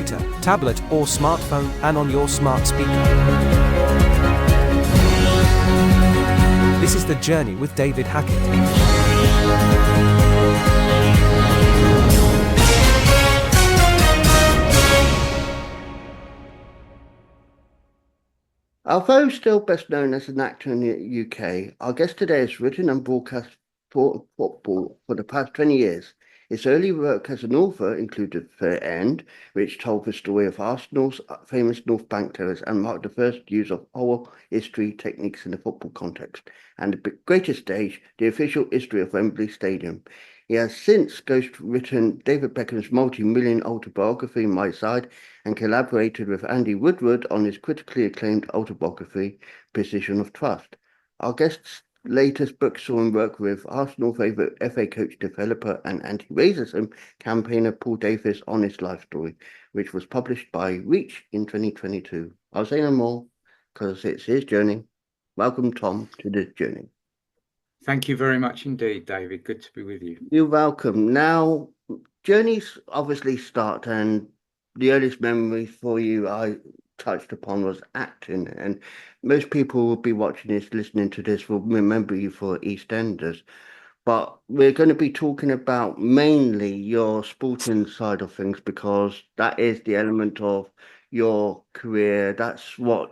computer, tablet or smartphone and on your smart speaker. This is The Journey with David Hackett. Although still best known as an actor in the UK, our guest today has written and broadcast football for the past 20 years. His early work as an author included Fair End, which told the story of Arsenal's famous North Bank terrace and marked the first use of oral history techniques in the football context, and The Greatest Stage, the official history of Wembley Stadium. He has since ghostwritten David Beckham's multi-million autobiography, My Side, and collaborated with Andy Woodward on his critically acclaimed autobiography, Position of Trust. Our guest's latest book saw him work with Arsenal favourite FA coach, developer and anti-racism campaigner Paul Davis on his life story, which was published by Reach in 2022. I'll say no more because it's his journey. Welcome, Tom, to this journey. Thank you very much indeed, David. Good to be with you. You're welcome. Now, journeys obviously start, and the earliest memory for you I touched upon was acting, and most people will be watching this, listening to this, will remember you for EastEnders. But we're going to be talking about mainly your sporting side of things because that is the element of your career. That's what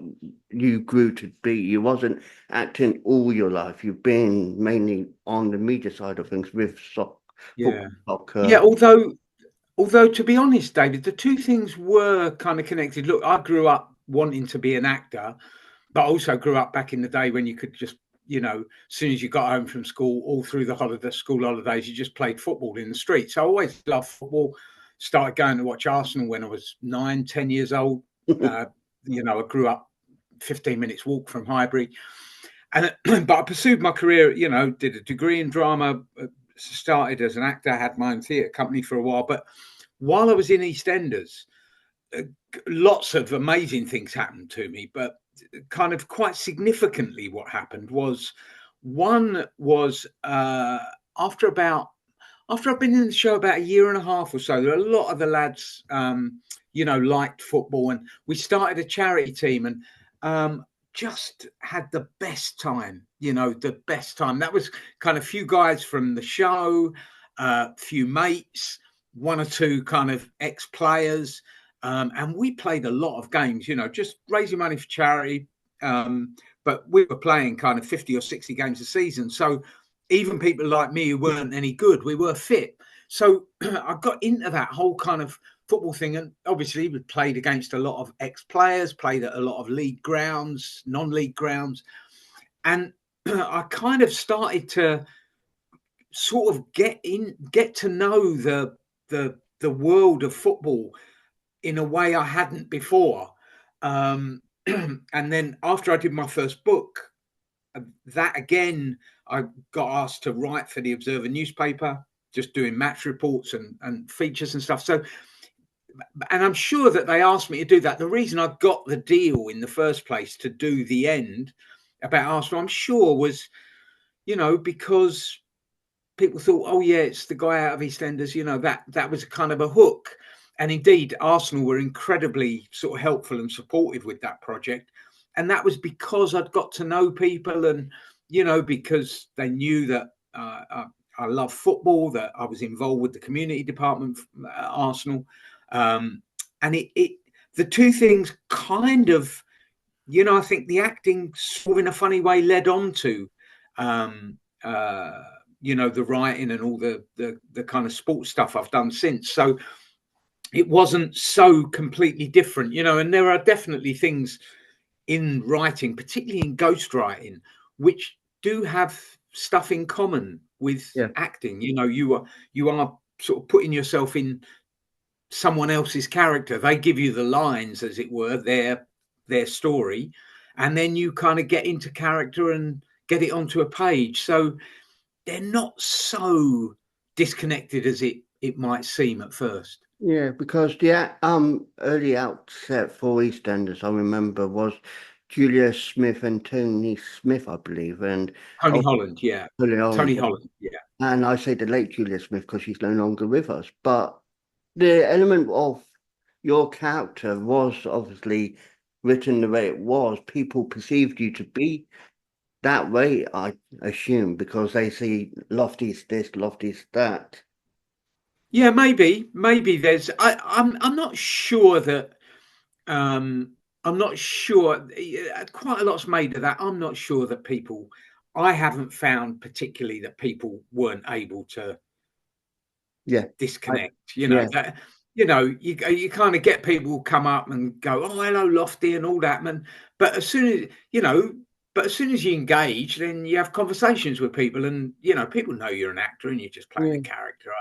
you grew to be. You wasn't acting all your life. You've been mainly on the media side of things with soccer. Yeah, although to be honest, David, the two things were kind of connected. Look, I grew up wanting to be an actor, but also grew up back in the day when you could just, as soon as you got home from school, all through the school holidays, you just played football in the streets. So I always loved football. Started going to watch Arsenal when I was 9, 10 years old. I grew up 15 minutes walk from Highbury. But I pursued my career, did a degree in drama, started as an actor, had my own theatre company for a while. But while I was in EastEnders, lots of amazing things happened to me. But kind of quite significantly what happened was, after I've been in the show about a year and a half or so, there are a lot of the lads, liked football, and we started a charity team and just had the best time, the best time. That was kind of few guys from the show, few mates, one or two kind of ex-players, and we played a lot of games, just raising money for charity. But we were playing kind of 50 or 60 games a season. So even people like me who weren't any good, we were fit. So I got into that whole kind of football thing. And obviously we played against a lot of ex-players, played at a lot of league grounds, non-league grounds. And I kind of started to sort of get to know the world of football in a way I hadn't before. And then after I did my first book, that again, I got asked to write for the Observer newspaper, just doing match reports and features and stuff. So, and I'm sure that they asked me to do that. The reason I got the deal in the first place to do The End about Arsenal, I'm sure was, because people thought, oh yeah, it's the guy out of EastEnders, that was kind of a hook. And indeed, Arsenal were incredibly sort of helpful and supportive with that project. And that was because I'd got to know people and, because they knew that I love football, that I was involved with the community department at Arsenal. And the two things kind of, I think the acting sort of in a funny way led on to, the writing and all the kind of sports stuff I've done since. So it wasn't so completely different, and there are definitely things in writing, particularly in ghostwriting, which do have stuff in common with acting. You are sort of putting yourself in someone else's character. They give you the lines, as it were, their story, and then you kind of get into character and get it onto a page. So they're not so disconnected as it might seem at first. Yeah, because the early outset for EastEnders, I remember, was Julia Smith and Tony Smith, I believe, and Tony Holland, yeah. Tony Holland, yeah. And I say the late Julia Smith because she's no longer with us. But the element of your character was obviously written the way it was, people perceived you to be that way, I assume, because they see Lofty's this, Lofty's that. Yeah, maybe there's. I'm not sure that. I'm not sure. Quite a lot's made of that. I'm not sure that people. I haven't found particularly that people weren't able to Yeah. I, disconnect. yeah. That. You kind of get people come up and go, "Oh, hello, Lofty," and all that, man. But as soon as but as soon as you engage, then you have conversations with people, and people know you're an actor and you're just playing a Yeah. character.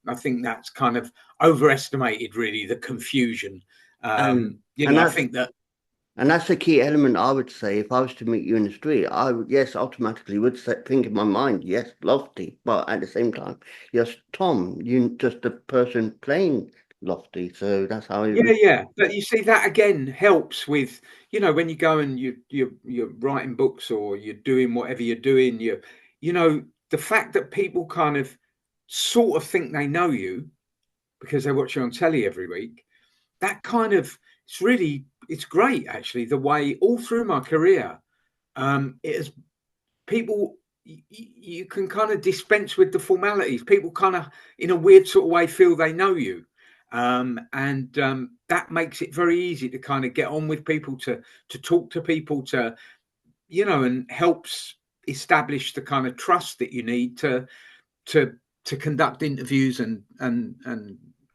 I think that's kind of overestimated, really, the confusion. Um, and I that's think that. and that's the key element, I would say. If I was to meet you in the street, I would, yes, automatically would think in my mind, yes, Lofty. But at the same time, yes, Tom, you just the person playing Lofty. So that's how it Yeah, would. yeah. But you see, that again helps with, when you go and you're writing books or you're doing whatever you're doing, the fact that people kind of sort of think they know you because they watch you on telly every week, that kind of it's great actually, the way all through my career, it has people you can kind of dispense with the formalities. People kind of, in a weird sort of way, feel they know you, and that makes it very easy to kind of get on with people, to talk to people, and helps establish the kind of trust that you need to to conduct interviews and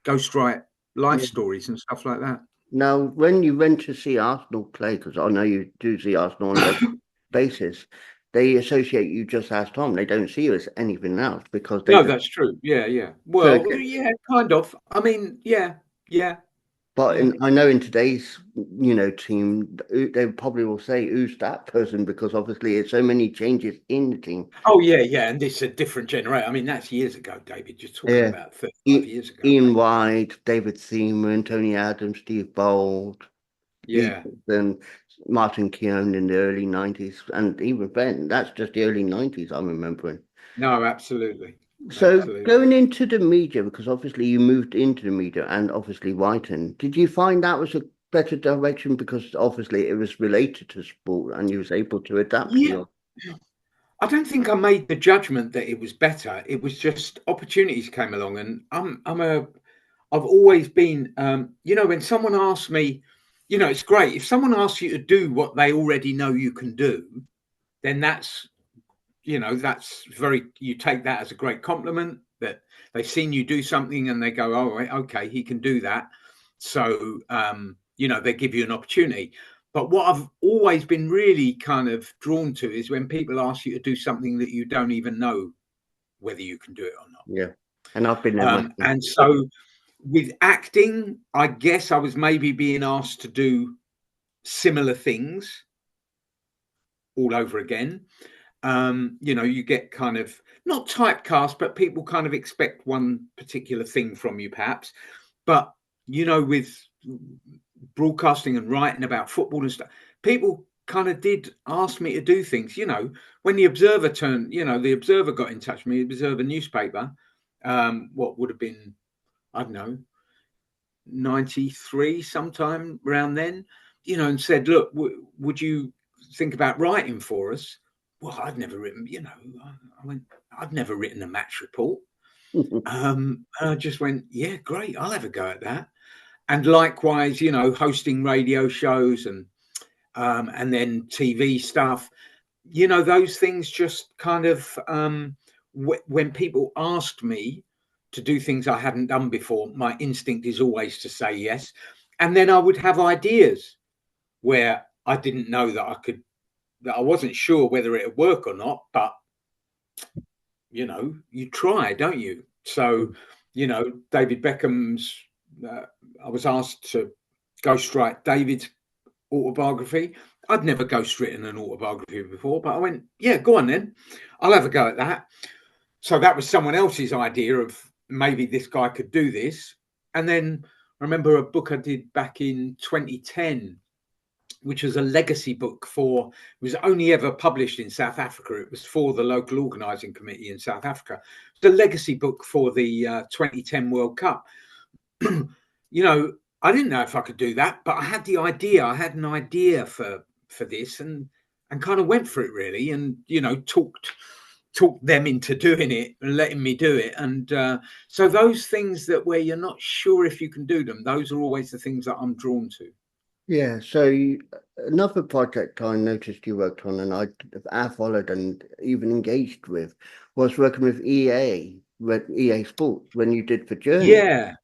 ghostwrite life Yeah. stories and stuff like that. Now, when you went to see Arsenal play, because I know you do see Arsenal on a regular basis, they associate you just as Tom. They don't see you as anything else because they No, just that's true. Yeah, yeah. so. Well, yeah, kind of. I mean, yeah, yeah, But yeah. I know in today's, team, they probably will say, "Who's that person?" Because obviously, it's so many changes in the team. Oh, yeah, yeah. And it's a different generation. I mean, that's years ago, David. You're talking Yeah, about 35 years ago, Ian mate. White, David Seaman, Tony Adams, Steve Bold, Yeah. and Martin Keown in the early '90s, and even then, that's just the early '90s. I'm remembering. No, absolutely. So Absolutely. going into the media, because obviously you moved into the media and obviously writing, did you find that was a better direction because obviously it was related to sport and you was able to adapt to Yeah. your I don't think I made the judgment that it was better. It was just opportunities came along, and I've always been, when someone asks me, it's great. If someone asks you to do what they already know you can do, then that's you take that as a great compliment, that they've seen you do something and they go, oh, right, okay, he can do that. So, they give you an opportunity. But what I've always been really kind of drawn to is when people ask you to do something that you don't even know whether you can do it or not. yeah. And I've been there myself. And so with acting, I guess I was maybe being asked to do similar things all over again. You get kind of not typecast, but people kind of expect one particular thing from you, perhaps. But with broadcasting and writing about football and stuff, people kind of did ask me to do things. When the Observer the Observer got in touch with me, the Observer newspaper, what would have been, I don't know, 93, sometime around then, and said, look, would you think about writing for us? Well, I'd never written, I went, I'd never written a match report. And I just went, yeah, great, I'll have a go at that. And likewise, hosting radio shows and then TV stuff, those things just kind of, when people asked me to do things I hadn't done before, my instinct is always to say yes. And then I would have ideas where I didn't know that I wasn't sure whether it would work or not, but you try, don't you? So, David Beckham's, I was asked to ghostwrite David's autobiography. I'd never ghostwritten an autobiography before, but I went, yeah, go on then. I'll have a go at that. So that was someone else's idea of maybe this guy could do this. And then I remember a book I did back in 2010, which was a legacy book it was only ever published in South Africa. It was for the local organising committee in South Africa. It's a legacy book for the 2010 World Cup. I didn't know if I could do that, but I had the idea. I had an idea for this, and kind of went for it really, and talked them into doing it and letting me do it. And so those things that where you're not sure if you can do them, those are always the things that I'm drawn to. Yeah, so another project I noticed you worked on and I followed and even engaged with was working with EA Sports when you did for Journey. Yeah,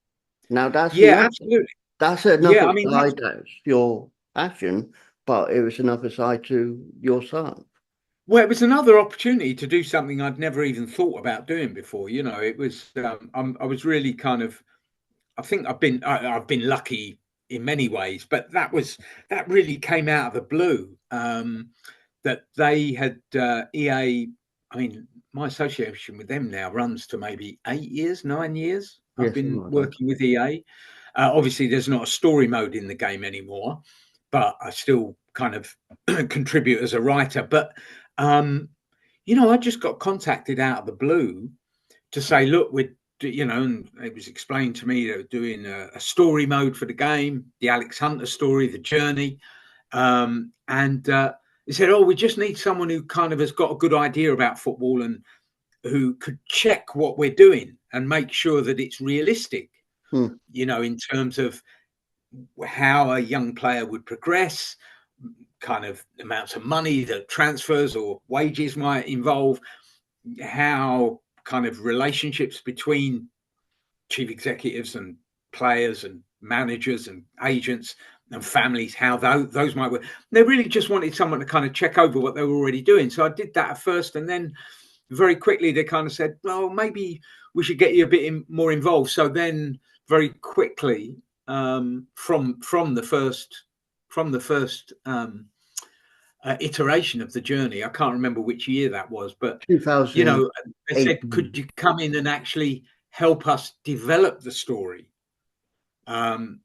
Now yeah, absolutely. that's Yeah, another I mean side that's your passion, but it was another side to your son. well, it was another opportunity to do something I'd never even thought about doing before. It was I was really kind of, I think I've been lucky in many ways, but that really came out of the blue. That they had EA. I mean, my association with them now runs to maybe 8 years, 9 years. I've Yes, been working with EA. Obviously, there's not a story mode in the game anymore, but I still kind of contribute as a writer. But I just got contacted out of the blue to say, look, and it was explained to me they were doing a story mode for the game, the Alex Hunter story, the journey. And they said, oh, we just need someone who kind of has got a good idea about football and who could check what we're doing and make sure that it's realistic, in terms of how a young player would progress, kind of amounts of money that transfers or wages might involve, how kind of relationships between chief executives and players and managers and agents and families, how those might work. They really just wanted someone to kind of check over what they were already doing. So I did that at first, and then very quickly they kind of said, well, maybe we should get you a bit more involved. So then very quickly, from the first iteration of the journey, I can't remember which year that was, but 2008. they said, could you come in and actually help us develop the story in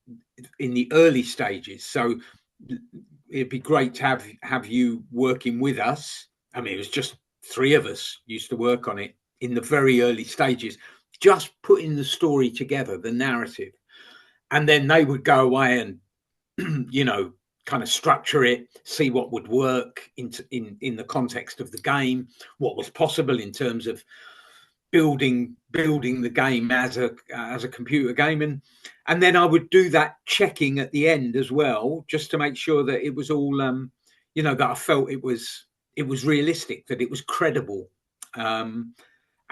the early stages? So it'd be great to have you working with us. I mean, it was just 3 of us used to work on it in the very early stages, just putting the story together, the narrative, and then they would go away and kind of structure it, see what would work in the context of the game, what was possible in terms of building the game as a computer game, and then I would do that checking at the end as well, just to make sure that it was all that I felt it was realistic, that it was credible,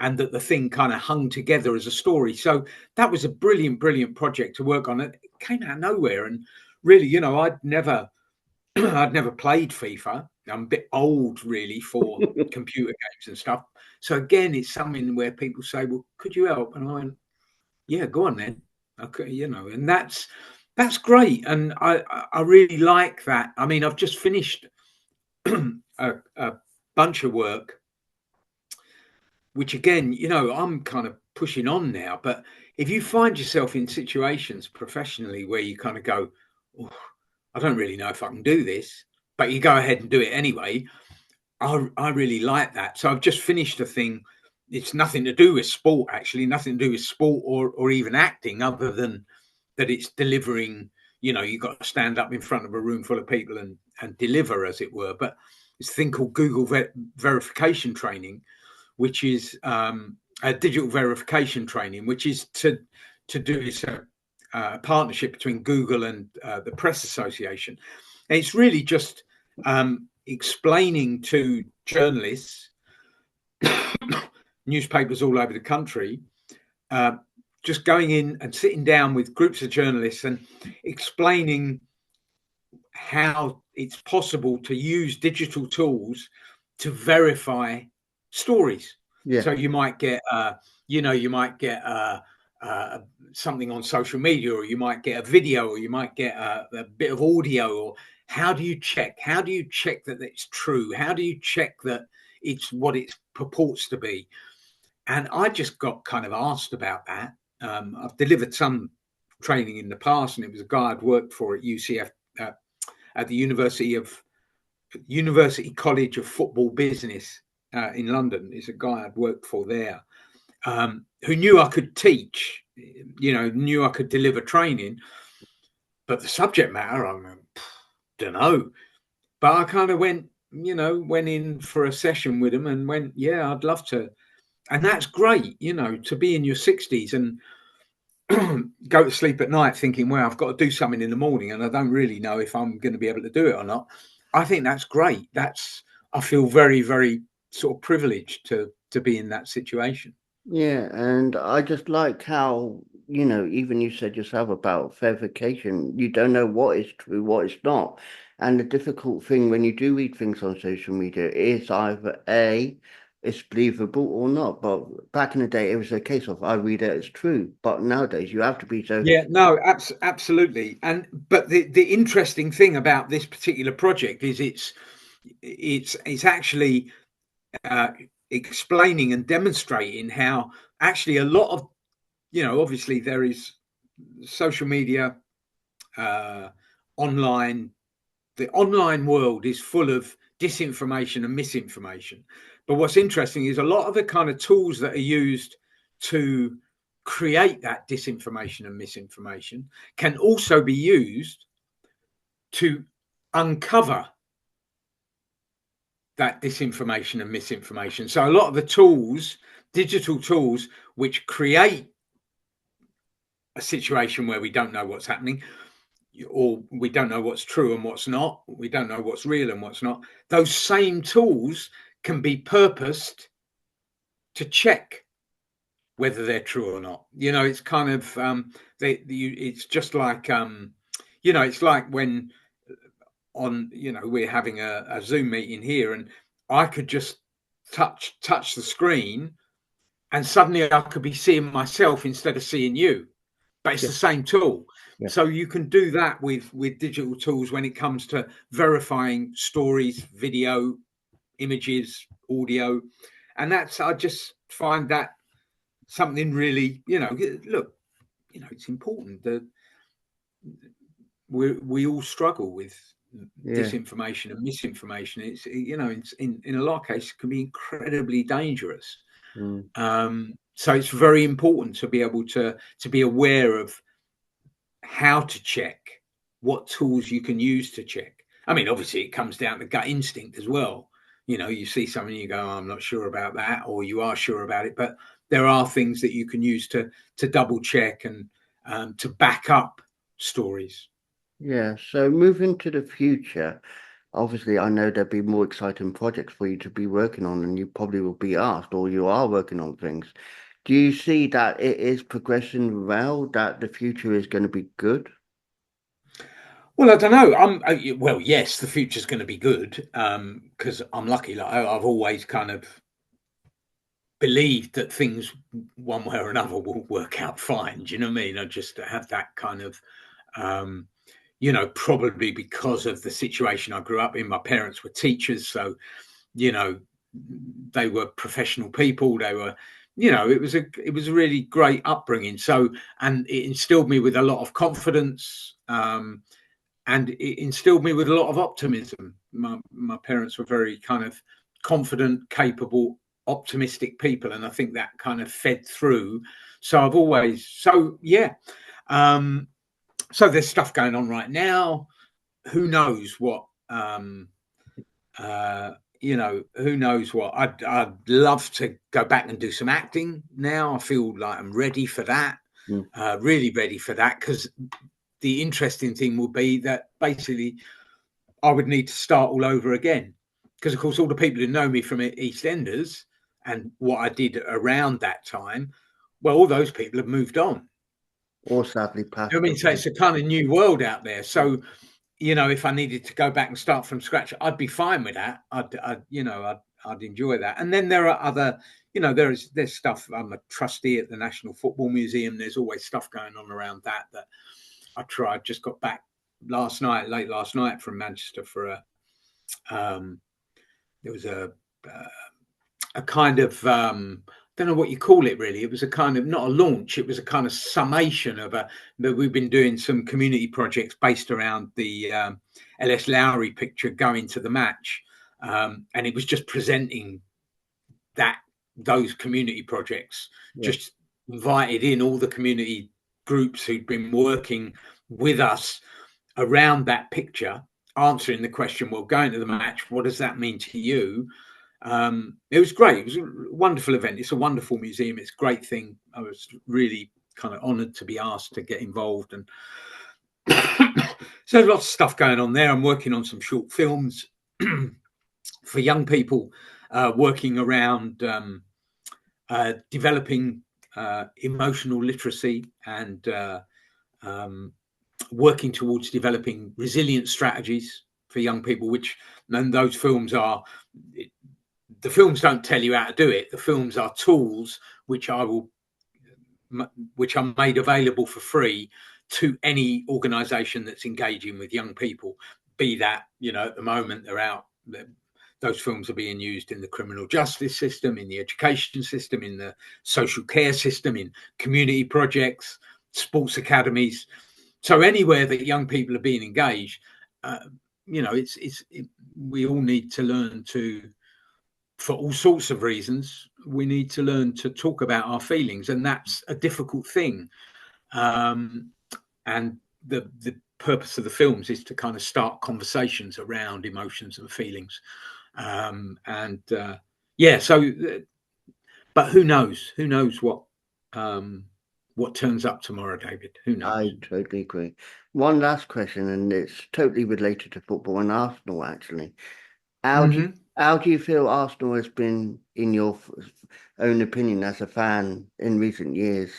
and that the thing kind of hung together as a story. So that was a brilliant project to work on. It came out of nowhere, and really, I'd never played FIFA. I'm a bit old, really, for computer games and stuff. So again, it's something where people say, "Well, could you help?" And I went, "Yeah, go on then." Okay, and that's great, and I really like that. I mean, I've just finished a bunch of work, which again, I'm kind of pushing on now. But if you find yourself in situations professionally where you kind of go, oh, I don't really know if I can do this, but you go ahead and do it anyway. I really like that. So I've just finished a thing. It's nothing to do with sport, actually, nothing to do with sport or even acting, other than that it's delivering. You've got to stand up in front of a room full of people and deliver, as it were. But it's a thing called Google verification training, which is a digital verification training, which is to do is a partnership between Google and the Press Association. And it's really just explaining to journalists, newspapers all over the country, just going in and sitting down with groups of journalists and explaining how it's possible to use digital tools to verify stories. Yeah. So you might get, something on social media, or you might get a video, or you might get a bit of audio. Or how do you check that it's true? How do you check that it's what it purports to be? And I just got kind of asked about that. I've delivered some training in the past, and it was a guy I'd worked for at UCF, at the University College of Football Business in London. Is a guy I'd worked for there, who knew I could teach, knew I could deliver training. But the subject matter, I don't know. But I kind of went in for a session with them and went, yeah, I'd love to. And that's great, to be in your 60s and go to sleep at night thinking, well, I've got to do something in the morning and I don't really know if I'm going to be able to do it or not. I think that's great. I feel very, very sort of privileged to be in that situation. Yeah, and I just like how, even you said yourself about verification, you don't know what is true, what is not. And the difficult thing when you do read things on social media is either A, it's believable or not. But back in the day, it was a case of I read it as true. But nowadays, you have to be so. Yeah, no, absolutely. But the interesting thing about this particular project is it's actually explaining and demonstrating how actually a lot of, obviously there is social media, online. The online world is full of disinformation and misinformation. But what's interesting is a lot of the kind of tools that are used to create that disinformation and misinformation can also be used to uncover that disinformation and misinformation. So a lot of the tools, digital tools, which create a situation where we don't know what's happening, or we don't know what's true and what's not, we don't know what's real and what's not, those same tools can be purposed to check whether they're true or not. It's kind of it's just like it's like when we're having a Zoom meeting here and I could just touch the screen and suddenly I could be seeing myself instead of seeing you, but it's the same tool. Yeah. So you can do that with digital tools when it comes to verifying stories, video, images, audio. And I just find that something really, look, it's important that we all struggle with disinformation and misinformation. It's, in a lot of cases, it can be incredibly dangerous. So it's very important to be able to be aware of how to check, what tools you can use to check. I mean, obviously, it comes down to gut instinct as well. You see something, you go, oh, I'm not sure about that, or you are sure about it. But there are things that you can use to double check and to back up stories. Yeah, so moving to the future, obviously, I know there'll be more exciting projects for you to be working on, and you probably will be asked, or you are working on things. Do you see that it is progressing well, that the future is going to be good? Well, I don't know. Well, yes, the future's going to be good because I'm lucky. Like I've always kind of believed that things, one way or another, will work out fine. Do you know what I mean? I just have that kind of, probably because of the situation I grew up in. My parents were teachers, so they were professional people. They were, it was a really great upbringing. So, and it instilled me with a lot of confidence. And it instilled me with a lot of optimism. My parents were very kind of confident, capable, optimistic people, and I think that kind of fed through. So I've always, so there's stuff going on right now. Who knows what? Who knows what? I'd love to go back and do some acting now. I feel like I'm ready for that. Really ready for that, because the interesting thing will be that basically I would need to start all over again, because of course all the people who know me from EastEnders and what I did around that time, well, all those people have moved on. Or sadly passed. I mean, so it's a kind of new world out there. So, if I needed to go back and start from scratch, I'd be fine with that. I'd enjoy that. And then there are other, there's stuff. I'm a trustee at the National Football Museum. There's always stuff going on around that I tried. Just got back late last night from Manchester for there was a kind of don't know what you call it really. It was a kind of, not a launch, it was a kind of summation of that we've been doing some community projects based around the LS Lowry picture going to the match, and it was just presenting those community projects. Just invited in all the community groups who'd been working with us around that picture, answering the question, well, going to the match, what does that mean to you? It was great. It was a wonderful event. It's a wonderful museum. It's a great thing. I was really kind of honoured to be asked to get involved, and so there's lots of stuff going on there. I'm working on some short films for young people, working around developing emotional literacy and working towards developing resilient strategies for young people. And those films are. The films don't tell you how to do it. The films are tools which are made available for free to any organisation that's engaging with young people. Be that, at the moment they're out. Those films are being used in the criminal justice system, in the education system, in the social care system, in community projects, sports academies. So anywhere that young people are being engaged, we all need to learn to. For all sorts of reasons, we need to learn to talk about our feelings, and that's a difficult thing. And the purpose of the films is to kind of start conversations around emotions and feelings. But who knows? Who knows what turns up tomorrow, David? Who knows? I totally agree. One last question, and it's totally related to football and Arsenal, actually. How do you feel Arsenal has been, in your own opinion, as a fan in recent years,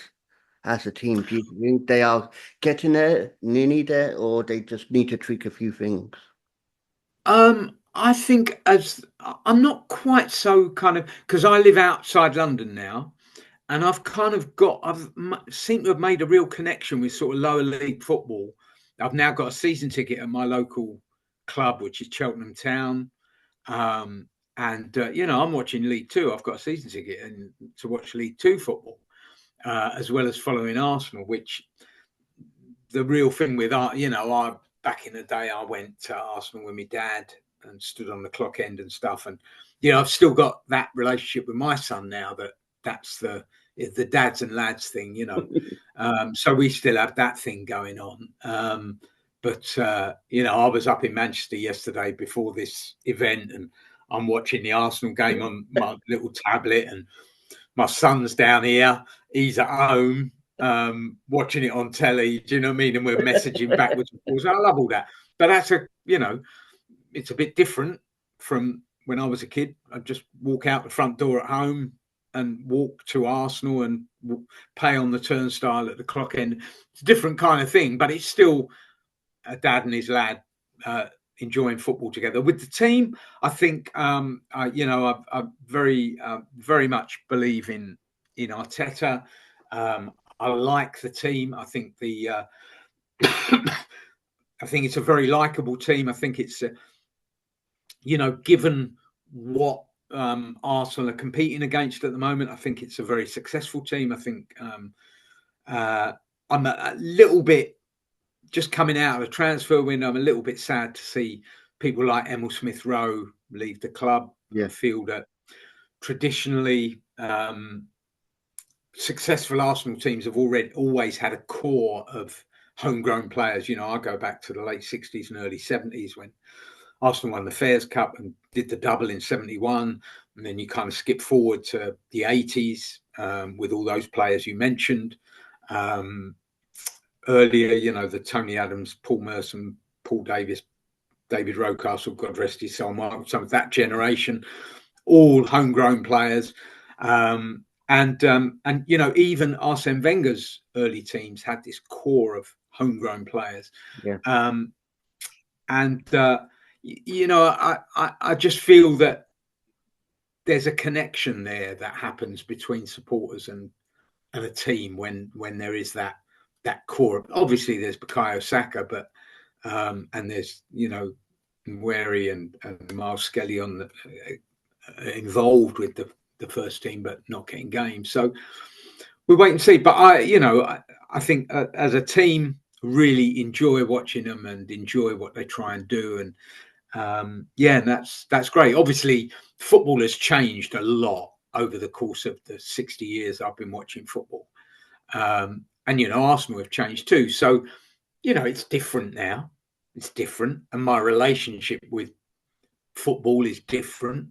as a team? Do you think they are getting there, nearly there, or they just need to tweak a few things? I think I'm not quite so kind of, because I live outside London now, and I've seem to have made a real connection with sort of lower league football. I've now got a season ticket at my local club, which is Cheltenham Town. I'm watching League Two. I've got a season ticket to watch League Two football, as well as following Arsenal. Which the real thing with back in the day, I went to Arsenal with my dad and stood on the clock end and stuff. And I've still got that relationship with my son now. That's the dads and lads thing, So we still have that thing going on. But I was up in Manchester yesterday before this event, and I'm watching the Arsenal game on my little tablet, and my son's down here. He's at home watching it on telly. Do you know what I mean? And we're messaging backwards and forwards. I love all that. But that's it's a bit different from when I was a kid. I'd just walk out the front door at home and walk to Arsenal and pay on the turnstile at the clock end. It's a different kind of thing, but it's still a dad and his lad enjoying football together. With the team, I think I very much believe in Arteta. I like the team. I think I think it's a very likable team. I think it's given what Arsenal are competing against at the moment, I think it's a very successful team. I think I'm a little bit, just coming out of the transfer window, I'm a little bit sad to see people like Emil Smith-Rowe leave the club. Yeah. I feel that traditionally successful Arsenal teams have always had a core of homegrown players. I go back to the late 60s and early 70s when Arsenal won the Fairs Cup and did the double in 71. And then you kind of skip forward to the 80s with all those players you mentioned. Earlier, the Tony Adams, Paul Merson, Paul Davis, David Rocastle, God rest his soul, some of that generation, all homegrown players. And even Arsene Wenger's early teams had this core of homegrown players. Yeah. I just feel that there's a connection there that happens between supporters and a team when there is that core. Obviously, there's Bukayo Saka, but and there's Nweri and Miles Skelly involved with the first team, but not getting games. So we wait and see. But I think as a team, really enjoy watching them and enjoy what they try and do. And and that's great. Obviously, football has changed a lot over the course of the 60 years I've been watching football. And Arsenal have changed too. So, it's different now. it's different, and my relationship with football is different.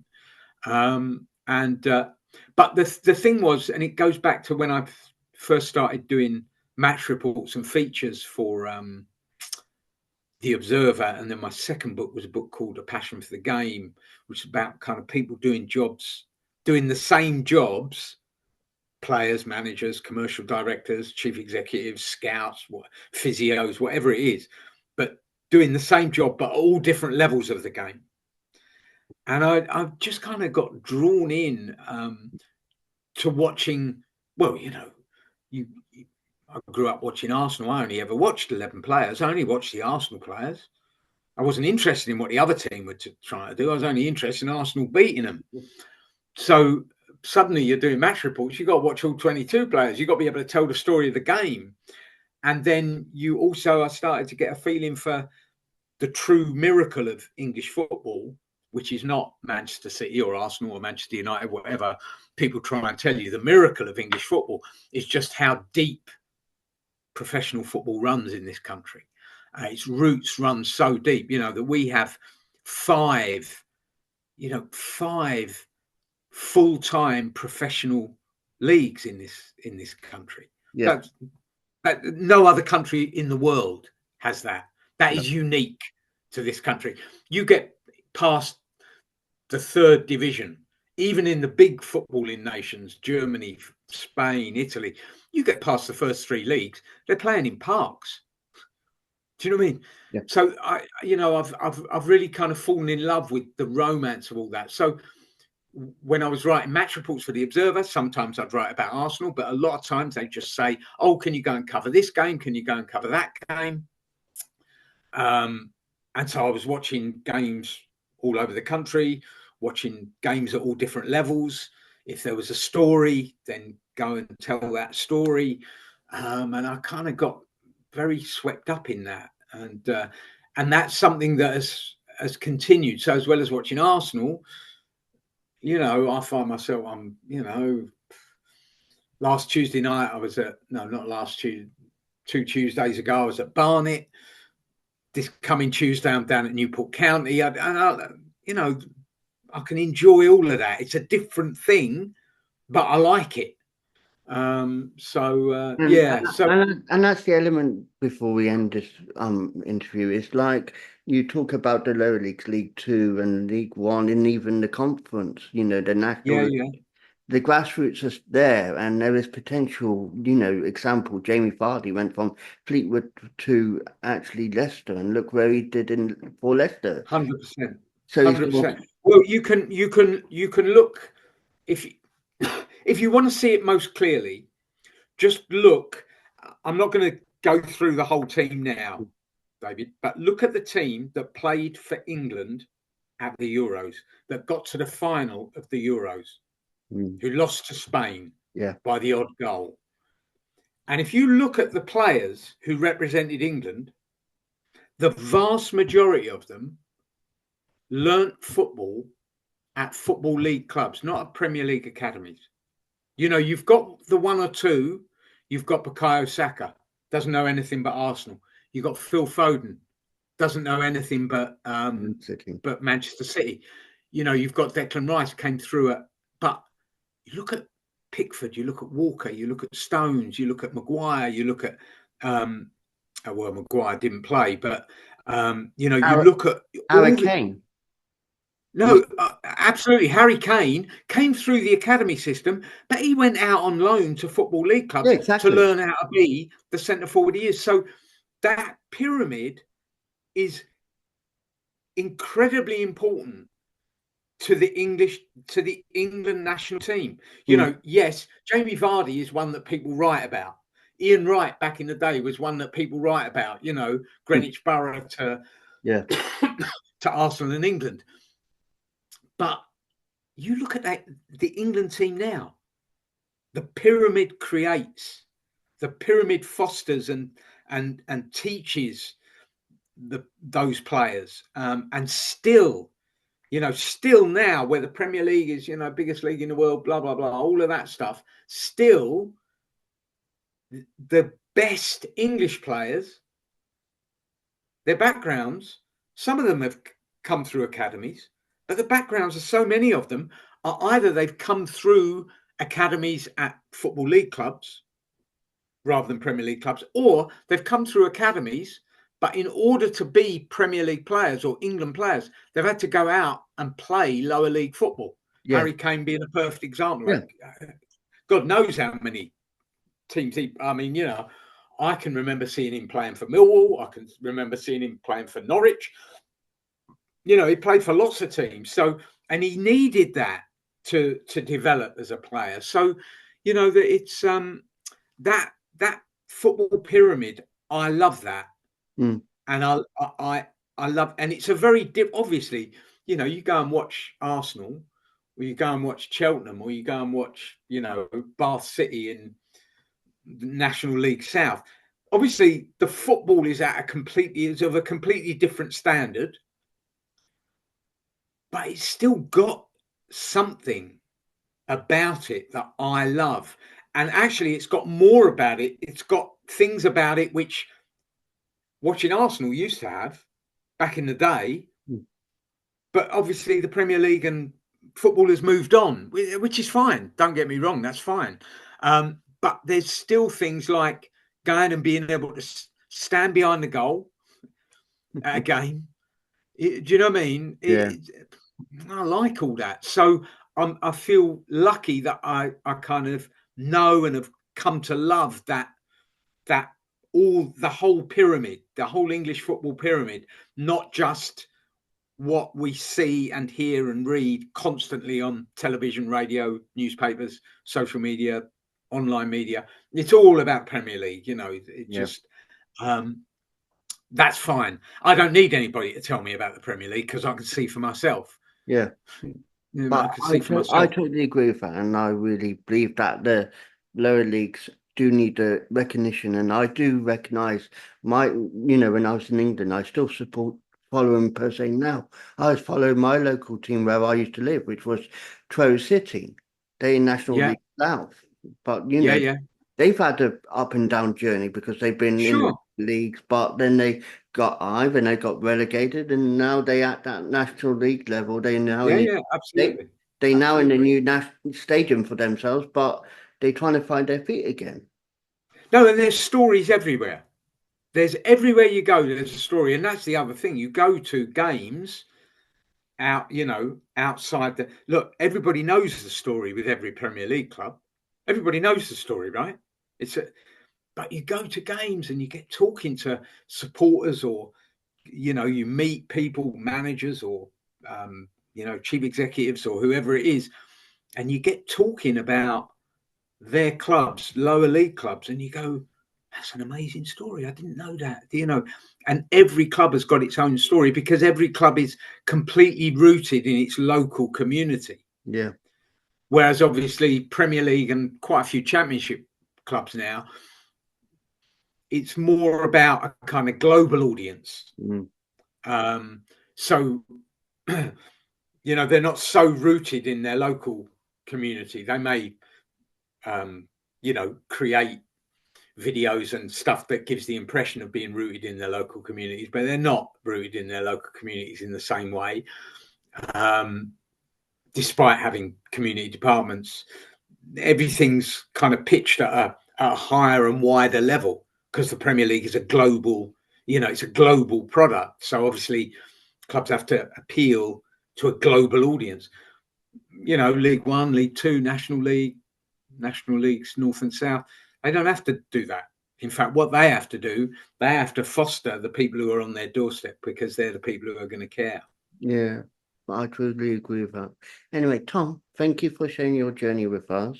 But the thing was, and it goes back to when I first started doing match reports and features for The Observer, and then my second book was a book called A Passion for the Game, which is about kind of people doing the same jobs, players, managers, commercial directors, chief executives, scouts, physios, whatever it is, but doing the same job, but all different levels of the game. And I've just kind of got drawn in to watching. Well, I grew up watching Arsenal. I only ever watched 11 players. I only watched the Arsenal players. I wasn't interested in what the other team were trying to do. I was only interested in Arsenal beating them. So suddenly you're doing match reports. You've got to watch all 22 players. You've got to be able to tell the story of the game. And then I started to get a feeling for the true miracle of English football, which is not Manchester City or Arsenal or Manchester United, whatever people try and tell you. The miracle of English football is just how deep professional football runs in this country. Its roots run so deep, that we have five full-time professional leagues in this country. Yeah. No other country in the world has that. That is unique to this country. You get past the third division, even in the big footballing nations, Germany, Spain, Italy, you get past the first three leagues, they're playing in parks. Do you know what I mean? Yeah. So I've really kind of fallen in love with the romance of all that. So when I was writing match reports for The Observer, sometimes I'd write about Arsenal, but a lot of times they just say, "Oh, can you go and cover this game? Can you go and cover that game?" And so I was watching games all over the country, watching games at all different levels. If there was a story, then go and tell that story. And I kind of got very swept up in that. And that's something that has continued. So as well as watching Arsenal, I find myself, last Tuesday night I was not last Tuesday, 2 Tuesdays ago, I was at Barnet. This coming Tuesday, I'm down at Newport County. I can enjoy all of that. It's a different thing, but I like it. And that's the element before we end this interview. It's like you talk about the lower leagues, League Two and League One, and even the conference. The national. The grassroots is there, and there is potential. Example, Jamie Vardy went from Fleetwood to actually Leicester, and look where he did for Leicester. 100%. So 100%. Well, you can look if you want to see it most clearly. Just look. I'm not going to go through the whole team now, David, but look at the team that played for England at the Euros, that got to the final of the Euros. Who lost to Spain by the odd goal. And if you look at the players who represented England, the vast majority of them learnt football at Football League clubs, not at Premier League academies. You've got the one or two. You've got Bukayo Saka, doesn't know anything but Arsenal. You've got Phil Foden, doesn't know anything but Manchester City. You've got Declan Rice, came through but you look at Pickford, you look at Walker, you look at Stones, you look at Maguire, you look at Maguire didn't play, but you look at Harry Kane. No, absolutely. Harry Kane came through the academy system, but he went out on loan to Football League clubs to learn how to be the centre forward he is. So that pyramid is incredibly important to the England national team. Yes, Jamie Vardy is one that people write about. Ian Wright back in the day was one that people write about, Greenwich Borough to Arsenal and England. But you look at the England team now, the pyramid creates, the pyramid fosters and teaches those players. And still now, where the Premier League is, biggest league in the world, blah, blah, blah, all of that stuff, still the best English players, their backgrounds, some of them have come through academies, but the backgrounds of so many of them are either they've come through academies at Football League clubs rather than Premier League clubs, or they've come through academies, but in order to be Premier League players or England players, they've had to go out and play lower league football. Yeah. Harry Kane being a perfect example. Yeah. God knows how many teams I can remember seeing him playing for Millwall. I can remember seeing him playing for Norwich. He played for lots of teams. So, and he needed that to develop as a player. So, that it's that football pyramid. I love that, and I love, and it's a very obviously. You go and watch Arsenal, or you go and watch Cheltenham, or you go and watch Bath City in the National League South. Obviously, the football is of a completely different standard, but it's still got something about it that I love. And actually, it's got more about it. It's got things about it which watching Arsenal used to have back in the day. But obviously, the Premier League and football has moved on, which is fine. Don't get me wrong, that's fine. But there's still things like going and being able to stand behind the goal at a game. Do you know what I mean? Yeah. I like all that. So I feel lucky that I kind of know and have come to love that the whole pyramid, the whole English football pyramid, not just what we see and hear and read constantly on television, radio, newspapers, social media, online media. It's all about Premier League, just that's fine. I don't need anybody to tell me about the Premier League because I can see for myself. Yeah. But I totally agree with that, and I really believe that the lower leagues do need the recognition, and I do recognise when I was in England, I still follow them per se now. I was following my local team where I used to live, which was Terrace City. They're in National League South, but they've had an up and down journey because they've been in the leagues, but then they got relegated, and now they at that National League level. They now absolutely. They now in the new national stadium for themselves, but they're trying to find their feet again. No, and there's stories everywhere. There's everywhere you go, there's a story, and that's the other thing. You go to games outside look. Everybody knows the story with every Premier League club. Everybody knows the story, right? But you go to games and you get talking to supporters, or you meet people, managers, or chief executives, or whoever it is, and you get talking about their clubs, lower league clubs, and you go, that's an amazing story. I didn't know that, and every club has got its own story because every club is completely rooted in its local community. Yeah. Whereas obviously Premier League and quite a few Championship clubs now, it's more about a kind of global audience. So, they're not so rooted in their local community. They may, create videos and stuff that gives the impression of being rooted in their local communities, but they're not rooted in their local communities in the same way. Despite having community departments, everything's kind of pitched at a higher and wider level because the Premier League is a global, it's a global product. So obviously clubs have to appeal to a global audience. League One, League Two, National League, National Leagues, North and South, they don't have to do that. In fact, what they have to do, they have to foster the people who are on their doorstep because they're the people who are going to care. Yeah, I totally agree with that. Anyway, Tom, thank you for sharing your journey with us.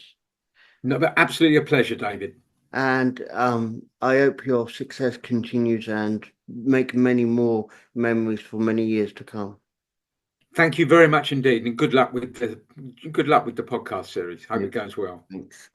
No, but absolutely a pleasure, David. And I hope your success continues and make many more memories for many years to come. Thank you very much indeed, and good luck with the podcast series. Hope it goes well. Thanks.